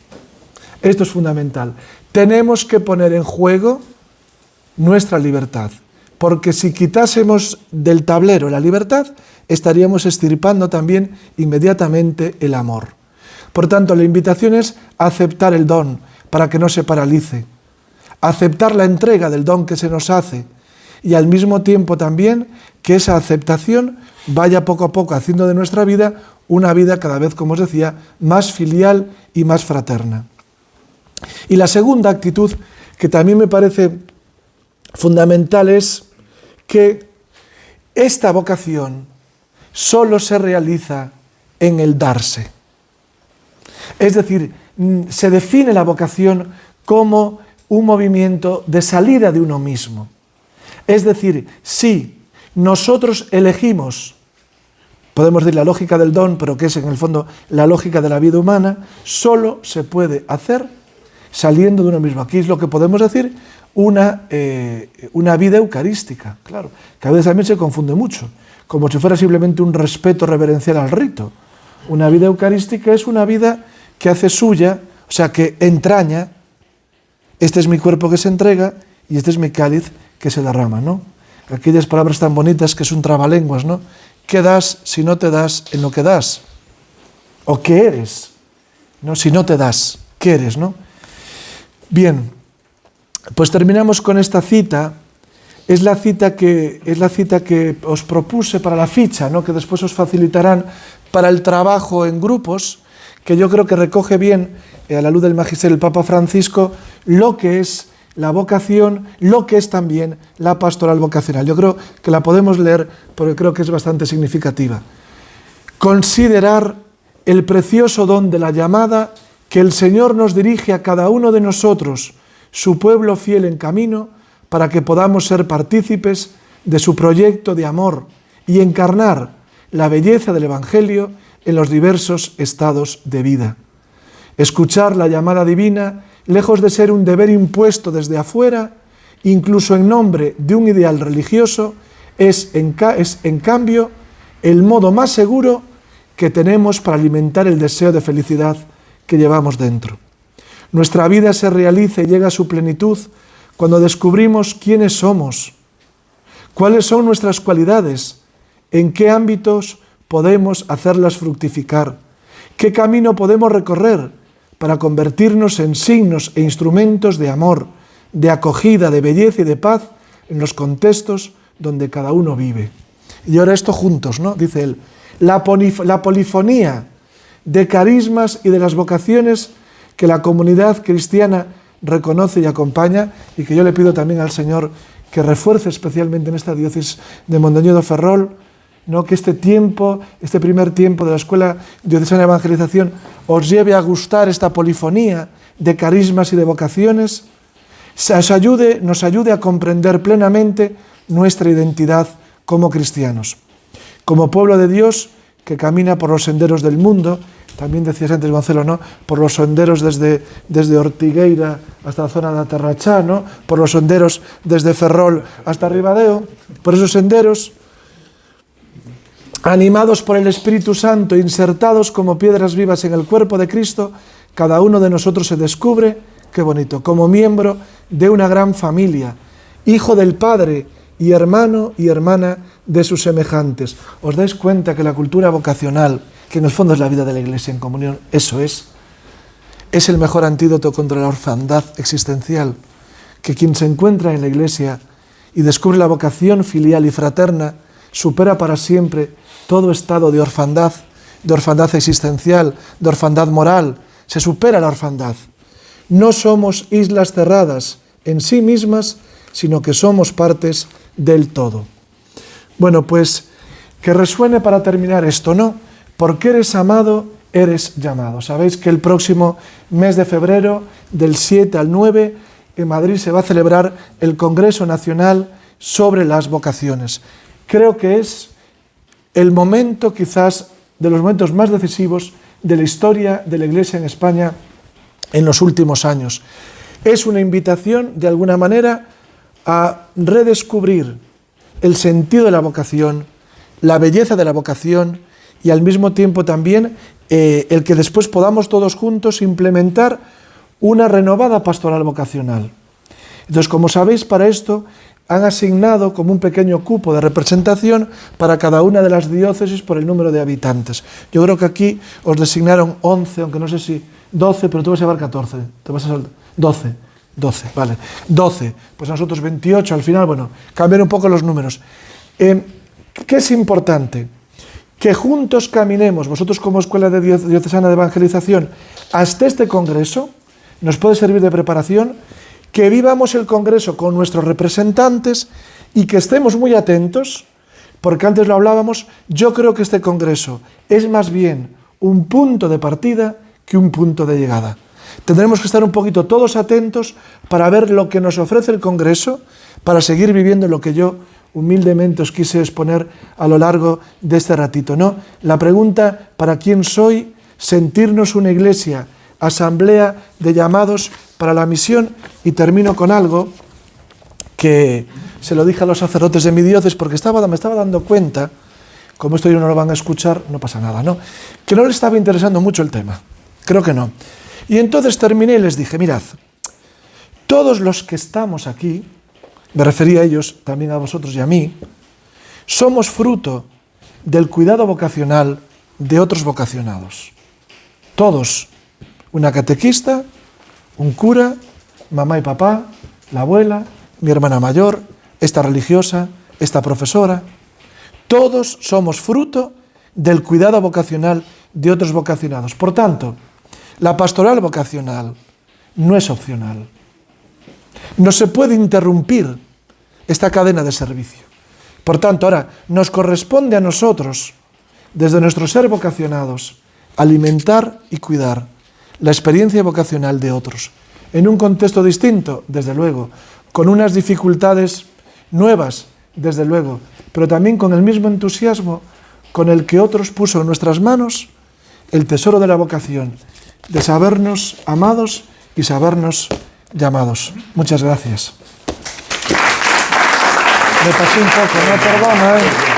Esto es fundamental. Tenemos que poner en juego nuestra libertad, porque si quitásemos del tablero la libertad, estaríamos extirpando también inmediatamente el amor. Por tanto, la invitación es aceptar el don para que no se paralice, aceptar la entrega del don que se nos hace y al mismo tiempo también que esa aceptación vaya poco a poco haciendo de nuestra vida una vida cada vez, como os decía, más filial y más fraterna. Y la segunda actitud, que también me parece fundamental, es que esta vocación solo se realiza en el darse. Es decir, se define la vocación como un movimiento de salida de uno mismo. Es decir, si nosotros elegimos, podemos decir la lógica del don, pero que es en el fondo la lógica de la vida humana, solo se puede hacer saliendo de uno mismo. Aquí es lo que podemos decir una vida eucarística, claro, que a veces también se confunde mucho, como si fuera simplemente un respeto reverencial al rito. Una vida eucarística es una vida que hace suya, o sea, que entraña, este es mi cuerpo que se entrega y este es mi cáliz que se derrama, ¿no? Aquellas palabras tan bonitas que es un trabalenguas, ¿no? ¿Qué das si no te das en lo que das? ¿O qué eres? ¿No? Si no te das, ¿qué eres, no? Bien, pues terminamos con esta cita. Es la cita que os propuse para la ficha, ¿no? Que después os facilitarán para el trabajo en grupos, que yo creo que recoge bien, a la luz del magisterio del Papa Francisco, lo que es la vocación, lo que es también la pastoral vocacional. Yo creo que la podemos leer porque creo que es bastante significativa. Considerar el precioso don de la llamada que el Señor nos dirige a cada uno de nosotros, su pueblo fiel en camino, para que podamos ser partícipes de su proyecto de amor y encarnar la belleza del Evangelio en los diversos estados de vida. Escuchar la llamada divina, lejos de ser un deber impuesto desde afuera, incluso en nombre de un ideal religioso, es en cambio el modo más seguro que tenemos para alimentar el deseo de felicidad que llevamos dentro. Nuestra vida se realiza y llega a su plenitud cuando descubrimos quiénes somos, cuáles son nuestras cualidades, en qué ámbitos podemos hacerlas fructificar, qué camino podemos recorrer para convertirnos en signos e instrumentos de amor, de acogida, de belleza y de paz en los contextos donde cada uno vive. Y ahora esto juntos, ¿no? Dice él, la polifonía de carismas y de las vocaciones que la comunidad cristiana reconoce y acompaña, y que yo le pido también al Señor que refuerce especialmente en esta diócesis de Mondoñedo Ferrol, ¿no? Que este primer tiempo de la Escuela Diocesana de Evangelización os lleve a gustar esta polifonía de carismas y de vocaciones, nos ayude a comprender plenamente nuestra identidad como cristianos, como pueblo de Dios que camina por los senderos del mundo. También decías antes, Gonzalo, ¿no? Por los senderos desde Ortigueira hasta la zona de Aterrachá, ¿no? Por los senderos desde Ferrol hasta Ribadeo, por esos senderos, animados por el Espíritu Santo, insertados como piedras vivas en el cuerpo de Cristo, cada uno de nosotros se descubre, qué bonito, como miembro de una gran familia, hijo del Padre y hermano y hermana de sus semejantes. ¿Os dais cuenta que la cultura vocacional, que en el fondo es la vida de la Iglesia en comunión, eso es el mejor antídoto contra la orfandad existencial? Que quien se encuentra en la Iglesia y descubre la vocación filial y fraterna, supera para siempre todo estado de orfandad existencial, de orfandad moral. Se supera la orfandad. No somos islas cerradas en sí mismas, sino que somos partes del todo. Bueno, pues que resuene para terminar esto, ¿no? Porque eres amado, eres llamado. Sabéis que el próximo mes de febrero, del 7 al 9, en Madrid se va a celebrar el Congreso Nacional sobre las Vocaciones. Creo que es el momento, quizás, de los momentos más decisivos de la historia de la Iglesia en España en los últimos años. Es una invitación, de alguna manera, a redescubrir el sentido de la vocación, la belleza de la vocación y al mismo tiempo también el que después podamos todos juntos implementar una renovada pastoral vocacional. Entonces, como sabéis, para esto han asignado como un pequeño cupo de representación para cada una de las diócesis por el número de habitantes. Yo creo que aquí os designaron 11, aunque no sé si 12, pero tú vas a llevar 14. Te vas a saltar 12, vale. 12, pues nosotros 28 al final, bueno, cambiar un poco los números. ¿Qué es importante? Que juntos caminemos, vosotros como Escuela Diocesana de Evangelización, hasta este congreso, nos puede servir de preparación, que vivamos el congreso con nuestros representantes y que estemos muy atentos, porque antes lo hablábamos, yo creo que este congreso es más bien un punto de partida que un punto de llegada. Tendremos que estar un poquito todos atentos para ver lo que nos ofrece el congreso, para seguir viviendo lo que yo humildemente os quise exponer a lo largo de este ratito, ¿no? La pregunta, ¿para quién soy? Sentirnos una iglesia, asamblea de llamados para la misión. Y termino con algo que se lo dije a los sacerdotes de mi diócesis porque me estaba dando cuenta, como esto no lo van a escuchar, no pasa nada, ¿no? Que no les estaba interesando mucho el tema, creo que no. Y entonces terminé y les dije, mirad, todos los que estamos aquí, me refería a ellos, también a vosotros y a mí, somos fruto del cuidado vocacional de otros vocacionados. Todos, una catequista, un cura, mamá y papá, la abuela, mi hermana mayor, esta religiosa, esta profesora. Todos somos fruto del cuidado vocacional de otros vocacionados. Por tanto, la pastoral vocacional no es opcional. No se puede interrumpir esta cadena de servicio. Por tanto, ahora nos corresponde a nosotros, desde nuestro ser vocacionados, alimentar y cuidar la experiencia vocacional de otros. En un contexto distinto, desde luego, con unas dificultades nuevas, desde luego, pero también con el mismo entusiasmo con el que otros puso en nuestras manos el tesoro de la vocación, de sabernos amados y sabernos llamados. Muchas gracias. Me pasé un poco, no, perdona,